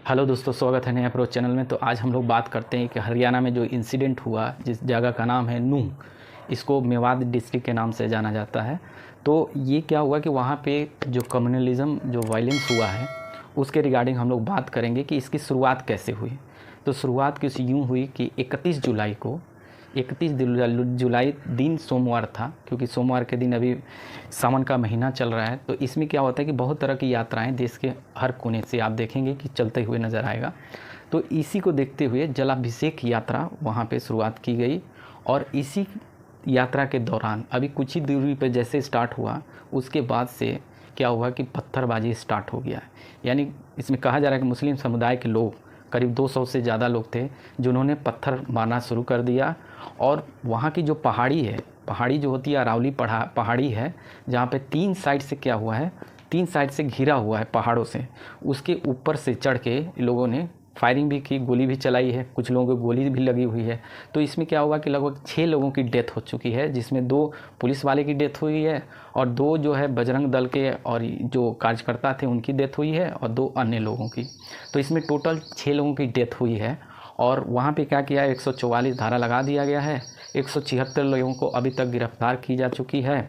Hello दोस्तों, स्वागत है नए अप्रोच चैनल में। तो आज हम लोग बात करते हैं कि हरियाणा में जो इंसिडेंट हुआ, जिस जगह का नाम है नूंह, इसको मेवात डिस्ट्रिक्ट के नाम से जाना जाता है। तो ये क्या हुआ कि वहाँ पे जो कम्युनलिज़म जो वायलेंस हुआ है उसके रिगार्डिंग हम लोग बात करेंगे कि इसकी शुरुआत कैसे हुई। तो शुरुआत किस यूँ हुई कि 31 जुलाई दिन सोमवार था, क्योंकि सोमवार के दिन अभी सावन का महीना चल रहा है। तो इसमें क्या होता है कि बहुत तरह की यात्राएं देश के हर कोने से आप देखेंगे कि चलते हुए नज़र आएगा। तो इसी को देखते हुए जलाभिषेक यात्रा वहाँ पे शुरुआत की गई। और इसी यात्रा के दौरान अभी कुछ ही दूरी पर जैसे स्टार्ट हुआ, उसके बाद से क्या हुआ कि पत्थरबाजी स्टार्ट हो गया। यानी इसमें कहा जा रहा है कि मुस्लिम समुदाय के लोग करीब 200 से ज़्यादा लोग थे जिन्होंने पत्थर मारना शुरू कर दिया। और वहाँ की जो पहाड़ी जो होती है अरावली पहाड़ी है, जहाँ पे 3 साइड से क्या हुआ है, 3 साइड से घिरा हुआ है पहाड़ों से। उसके ऊपर से चढ़ के लोगों ने फायरिंग भी की, गोली भी चलाई है, कुछ लोगों को गोली भी लगी हुई है। तो इसमें क्या हुआ कि लगभग 6 लोगों की डेथ हो चुकी है, जिसमें 2 पुलिस वाले की डेथ हुई है और 2 जो है बजरंग दल के और जो कार्यकर्ता थे उनकी डेथ हुई है और 2 अन्य लोगों की। तो इसमें टोटल 6 लोगों की डेथ हुई है। और वहाँ पे क्या किया है, 144 धारा लगा दिया गया है। 176 लोगों को अभी तक गिरफ्तार की जा चुकी है।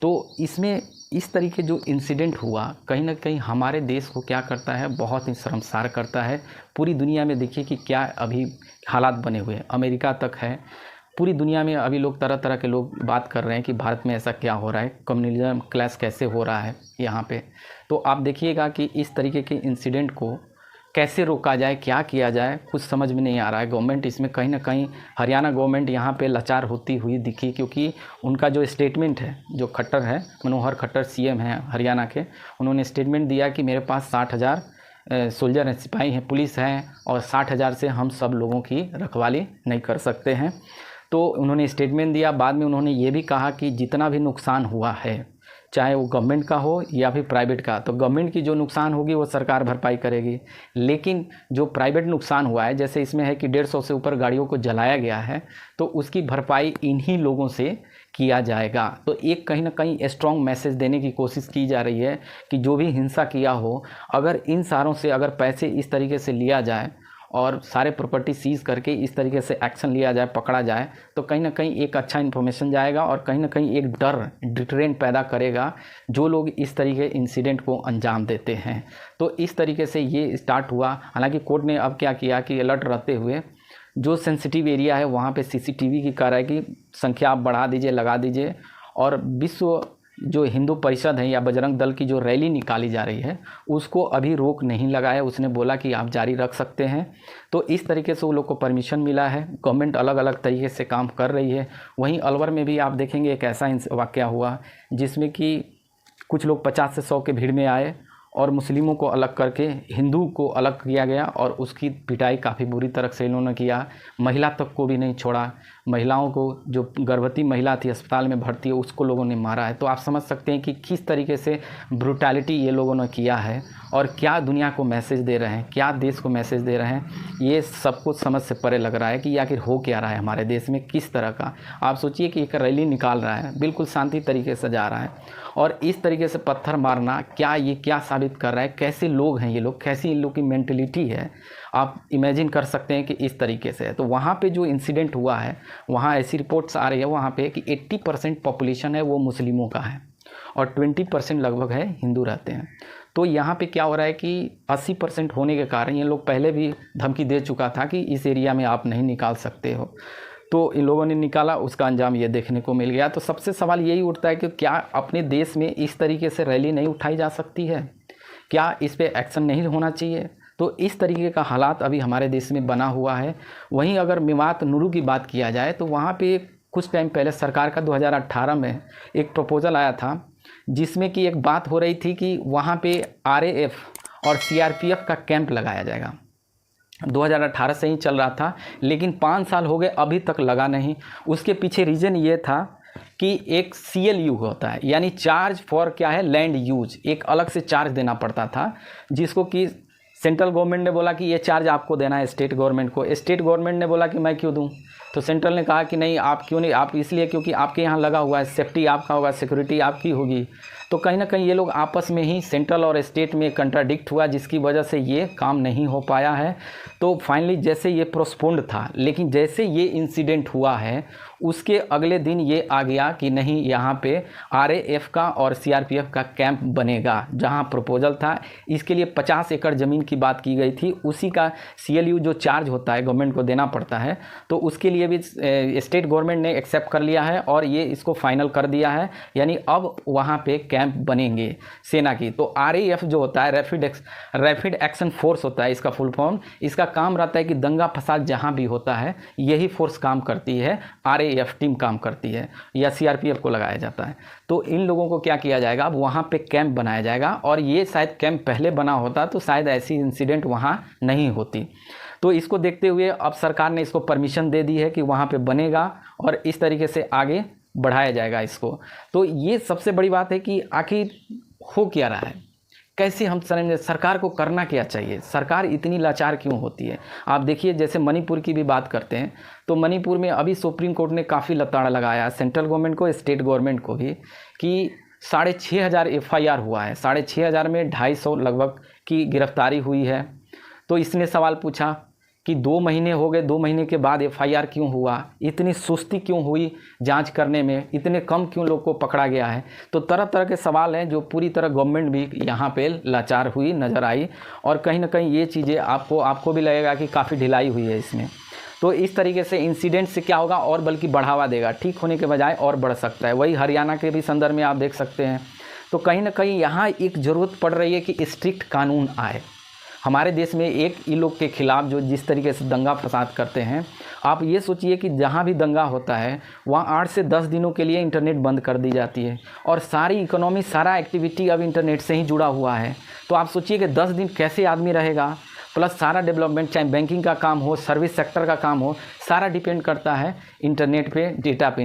तो इसमें इस तरीके जो इंसिडेंट हुआ कहीं ना कहीं हमारे देश को क्या करता है, बहुत ही शर्मसार करता है। पूरी दुनिया में देखिए कि क्या अभी हालात बने हुए हैं, अमेरिका तक है, पूरी दुनिया में अभी लोग तरह तरह के लोग बात कर रहे हैं कि भारत में ऐसा क्या हो रहा है, कम्युनलिज्म क्लैश कैसे हो रहा है यहाँ पे। तो आप देखिएगा कि इस तरीके के इंसिडेंट को कैसे रोका जाए, क्या किया जाए, कुछ समझ में नहीं आ रहा है। गवर्नमेंट इसमें कहीं ना कहीं, हरियाणा गवर्नमेंट यहाँ पे लाचार होती हुई दिखी, क्योंकि उनका जो स्टेटमेंट है, जो खट्टर है, मनोहर खट्टर सीएम हैं हरियाणा के, उन्होंने स्टेटमेंट दिया कि मेरे पास 60,000 सोल्जर हैं, सिपाही हैं, पुलिस हैं, और 60,000 से हम सब लोगों की रखवाली नहीं कर सकते हैं। तो उन्होंने स्टेटमेंट दिया। बाद में उन्होंने ये भी कहा कि जितना भी नुकसान हुआ है, चाहे वो गवर्नमेंट का हो या फिर प्राइवेट का, तो गवर्नमेंट की जो नुकसान होगी वो सरकार भरपाई करेगी। लेकिन जो प्राइवेट नुकसान हुआ है, जैसे इसमें है कि 150 से ऊपर गाड़ियों को जलाया गया है, तो उसकी भरपाई इन्हीं लोगों से किया जाएगा। तो एक कहीं ना कहीं स्ट्रॉन्ग मैसेज देने की कोशिश की जा रही है कि जो भी हिंसा किया हो, अगर इन सारों से अगर पैसे इस तरीके से लिया जाए और सारे प्रॉपर्टी सीज करके इस तरीके से एक्शन लिया जाए, पकड़ा जाए, तो कहीं ना कहीं एक अच्छा इन्फॉर्मेशन जाएगा और कहीं ना कहीं एक डर, डिटरेंट पैदा करेगा जो लोग इस तरीके इंसिडेंट को अंजाम देते हैं। तो इस तरीके से ये स्टार्ट हुआ। हालांकि कोर्ट ने अब क्या किया कि अलर्ट रहते हुए जो सेंसिटिव एरिया है वहाँ पे सीसीटीवी की कार्रवाई की संख्या आप बढ़ा दीजिए, लगा दीजिए। और विश्व जो हिंदू परिषद है या बजरंग दल की जो रैली निकाली जा रही है, उसको अभी रोक नहीं लगा है। उसने बोला कि आप जारी रख सकते हैं। तो इस तरीके से वो लोग को परमिशन मिला है। गवर्नमेंट अलग अलग तरीके से काम कर रही है। वहीं अलवर में भी आप देखेंगे एक ऐसा वाक़या हुआ जिसमें कि कुछ लोग 50 से 100 के भीड़ में आए और मुस्लिमों को अलग करके हिंदू को अलग किया गया, और उसकी पिटाई काफ़ी बुरी तरह से इन्होंने किया। महिला तक को भी नहीं छोड़ा। महिलाओं को, जो गर्भवती महिला थी अस्पताल में भर्ती है, उसको लोगों ने मारा है। तो आप समझ सकते हैं कि किस तरीके से ब्रुटैलिटी ये लोगों ने किया है और क्या दुनिया को मैसेज दे रहे हैं, क्या देश को मैसेज दे रहे हैं। ये सब कुछ समझ से परे लग रहा है कि आखिर हो क्या रहा है हमारे देश में, किस तरह का। आप सोचिए कि एक रैली निकाल रहा है, बिल्कुल शांति तरीके से जा रहा है, और इस तरीके से पत्थर मारना, ये क्या साबित कर रहा है, कैसे लोग हैं ये लोग, कैसी इन लोग की मेंटलिटी है, आप इमेजिन कर सकते हैं कि इस तरीके से है। तो वहाँ पे जो इंसिडेंट हुआ है, वहाँ ऐसी रिपोर्ट्स आ रही है वहाँ पे कि 80% पॉपुलेशन है वो मुस्लिमों का है और 20% लगभग है हिंदू रहते हैं। तो यहाँ पे क्या हो रहा है कि 80% होने के कारण ये लोग पहले भी धमकी दे चुका था कि इस एरिया में आप नहीं निकाल सकते हो। तो इन लोगों ने निकाला, उसका अंजाम ये देखने को मिल गया। तो सबसे सवाल यही उठता है कि क्या अपने देश में इस तरीके से रैली नहीं उठाई जा सकती है? क्या इस पे एक्शन नहीं होना चाहिए? तो इस तरीके का हालात अभी हमारे देश में बना हुआ है। वहीं अगर मेवात नूरू की बात किया जाए तो वहाँ पे कुछ टाइम पहले सरकार का 2018 में एक प्रपोजल आया था, जिसमें कि एक बात हो रही थी कि वहाँ पे RAF और CRPF का कैंप लगाया जाएगा। 2018 से ही चल रहा था, लेकिन 5 साल हो गए अभी तक लगा नहीं। उसके पीछे रीज़न ये था कि एक CLU होता है, यानी चार्ज फॉर क्या है, लैंड यूज, एक अलग से चार्ज देना पड़ता था, जिसको कि सेंट्रल गवर्नमेंट ने बोला कि ये चार्ज आपको देना है स्टेट गवर्नमेंट को। स्टेट गवर्नमेंट ने बोला कि मैं क्यों दूं, तो सेंट्रल ने कहा कि नहीं, आप क्यों नहीं, आप इसलिए क्योंकि आपके यहाँ लगा हुआ है, सेफ्टी आपका होगा, सिक्योरिटी आपकी होगी। तो कहीं ना कहीं ये लोग आपस में ही सेंट्रल और स्टेट में कंट्राडिक्ट हुआ, जिसकी वजह से ये काम नहीं हो पाया है। तो फाइनली जैसे ये पोस्टपोन्ड था, लेकिन जैसे ये इंसिडेंट हुआ है उसके अगले दिन ये आ गया कि नहीं, यहाँ पे RAF का और CRPF का कैंप बनेगा। जहाँ प्रपोजल था इसके लिए 50 एकड़ ज़मीन की बात की गई थी, उसी का CLU जो चार्ज होता है गवर्नमेंट को देना पड़ता है, तो उसके लिए भी स्टेट गवर्नमेंट ने एक्सेप्ट कर लिया है और ये इसको फाइनल कर दिया है। यानी अब वहाँ पे कैंप बनेंगे सेना की। तो RAF जो होता है रैपिड एक्शन फोर्स होता है इसका फुल फॉर्म। इसका काम रहता है कि दंगा फसाद जहाँ भी होता है यही फोर्स काम करती है, RAF टीम काम करती है, या CRPF को लगाया जाता है। तो इन लोगों को क्या किया जाएगा, अब वहाँ पे कैंप बनाया जाएगा। और ये शायद कैंप पहले बना होता तो शायद ऐसी इंसिडेंट वहाँ नहीं होती। तो इसको देखते हुए अब सरकार ने इसको परमिशन दे दी है कि वहाँ पे बनेगा और इस तरीके से आगे बढ़ाया जाएगा इसको। तो ये सबसे बड़ी बात है कि आखिर हो क्या रहा है, कैसे हम समझें, सरकार को करना क्या चाहिए, सरकार इतनी लाचार क्यों होती है। आप देखिए जैसे मणिपुर की भी बात करते हैं तो मणिपुर में अभी सुप्रीम कोर्ट ने काफ़ी लताड़ लगाया सेंट्रल गवर्नमेंट को, स्टेट गवर्नमेंट को भी, कि 6500 FIR हुआ है, 6500 में 250 लगभग की गिरफ्तारी हुई है। तो इसने सवाल पूछा कि 2 महीने हो गए, 2 महीने के बाद FIR क्यों हुआ, इतनी सुस्ती क्यों हुई जांच करने में, इतने कम क्यों लोग को पकड़ा गया है। तो तरह तरह के सवाल हैं जो पूरी तरह गवर्नमेंट भी यहाँ पे लाचार हुई नज़र आई। और कहीं ना कहीं ये चीज़ें आपको भी लगेगा कि काफ़ी ढिलाई हुई है इसमें। तो इस तरीके से इंसिडेंट से क्या होगा, और बल्कि बढ़ावा देगा, ठीक होने के बजाय और बढ़ सकता है। वही हरियाणा के भी संदर्भ में आप देख सकते हैं। तो कहीं ना कहीं यहाँ एक ज़रूरत पड़ रही है कि स्ट्रिक्ट कानून आए हमारे देश में। एक इन लोग के खिलाफ जो जिस तरीके से दंगा फसाद करते हैं, आप ये सोचिए कि जहाँ भी दंगा होता है वहाँ 8 से 10 दिनों के लिए इंटरनेट बंद कर दी जाती है और सारी इकोनॉमी, सारा एक्टिविटी अब इंटरनेट से ही जुड़ा हुआ है। तो आप सोचिए कि 10 दिन कैसे आदमी रहेगा, प्लस सारा डेवलपमेंट, चाहे बैंकिंग का काम हो, सर्विस सेक्टर का काम हो, सारा डिपेंड करता है इंटरनेट पे, डेटा पे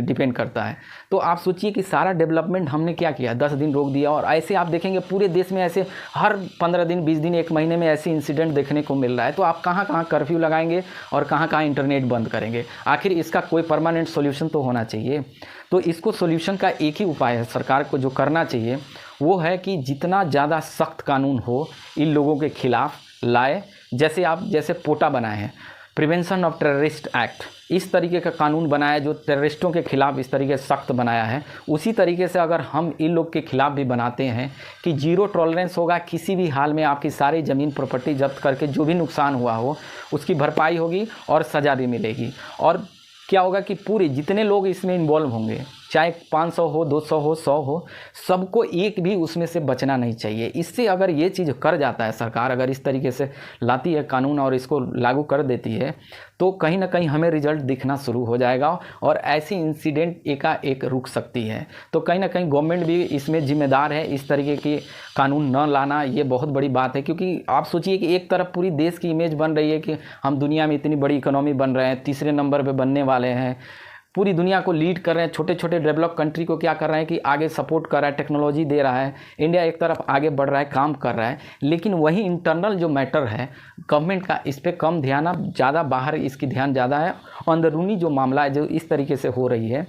डिपेंड करता है। तो आप सोचिए कि सारा डेवलपमेंट हमने क्या किया, 10 दिन रोक दिया। और ऐसे आप देखेंगे पूरे देश में ऐसे हर 15 दिन, 20 दिन, 1 महीने में ऐसे इंसिडेंट देखने को मिल रहा है। तो आप कहाँ कहाँ कर्फ्यू लगाएंगे और कहाँ कहाँ इंटरनेट बंद करेंगे। आखिर इसका कोई परमानेंट सोल्यूशन तो होना चाहिए। तो इसको सोल्यूशन का एक ही उपाय है, सरकार को जो करना चाहिए वो है कि जितना ज़्यादा सख्त कानून हो इन लोगों के खिलाफ लाए। जैसे पोटा बनाए हैं, प्रिवेंशन ऑफ टेररिस्ट एक्ट, इस तरीके का कानून बनाया जो टेररिस्टों के खिलाफ इस तरीके से सख्त बनाया है। उसी तरीके से अगर हम इन लोग के खिलाफ भी बनाते हैं कि 0 टॉलरेंस होगा, किसी भी हाल में आपकी सारी ज़मीन प्रॉपर्टी जब्त करके जो भी नुकसान हुआ हो उसकी भरपाई होगी और सज़ा भी मिलेगी। और क्या होगा कि पूरे जितने लोग इसमें इन्वॉल्व होंगे, चाहे 500 हो, 200 हो, 100 हो, सबको एक भी उसमें से बचना नहीं चाहिए। इससे अगर ये चीज़ कर जाता है सरकार, अगर इस तरीके से लाती है कानून और इसको लागू कर देती है, तो कहीं ना कहीं हमें रिजल्ट दिखना शुरू हो जाएगा और ऐसी इंसिडेंट एकाएक रुक सकती है। तो कहीं ना कहीं गवर्नमेंट भी इसमें जिम्मेदार है, इस तरीके की कानून न लाना ये बहुत बड़ी बात है। क्योंकि आप सोचिए कि एक तरफ पूरी देश की इमेज बन रही है कि हम दुनिया में इतनी बड़ी इकोनॉमी बन रहे हैं, 3रे नंबर पे बनने वाले हैं, पूरी दुनिया को लीड कर रहे हैं, छोटे छोटे डेवलप कंट्री को क्या कर रहे हैं कि आगे सपोर्ट कर रहा है, टेक्नोलॉजी दे रहा है, इंडिया एक तरफ आगे बढ़ रहा है, काम कर रहा है। लेकिन वही इंटरनल जो मैटर है गवर्नमेंट का, इस पर कम ध्यान, अब ज़्यादा बाहर इसकी ध्यान ज़्यादा है। अंदरूनी जो मामला है जो इस तरीके से हो रही है,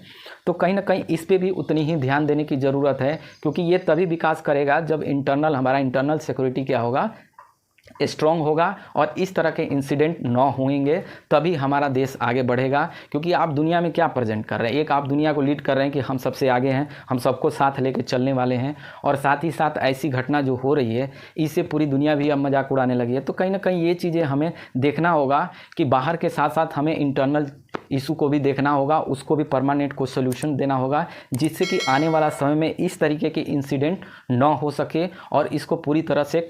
तो कहीं ना कहीं इस पर भी उतनी ही ध्यान देने की ज़रूरत है। क्योंकि ये तभी विकास करेगा जब हमारा इंटरनल सिक्योरिटी क्या होगा, स्ट्रॉन्ग होगा और इस तरह के इंसिडेंट न होंगे, तभी हमारा देश आगे बढ़ेगा। क्योंकि आप दुनिया में क्या प्रेजेंट कर रहे हैं, एक आप दुनिया को लीड कर रहे हैं कि हम सबसे आगे हैं, हम सबको साथ लेके चलने वाले हैं, और साथ ही साथ ऐसी घटना जो हो रही है इससे पूरी दुनिया भी अब मजाक उड़ाने लगी है। तो कहीं ना कहीं ये चीज़ें हमें देखना होगा कि बाहर के साथ साथ हमें इंटरनल इशू को भी देखना होगा, उसको भी परमानेंट को सोल्यूशन देना होगा, जिससे कि आने वाला समय में इस तरीके के इंसिडेंट न हो सके और इसको पूरी तरह से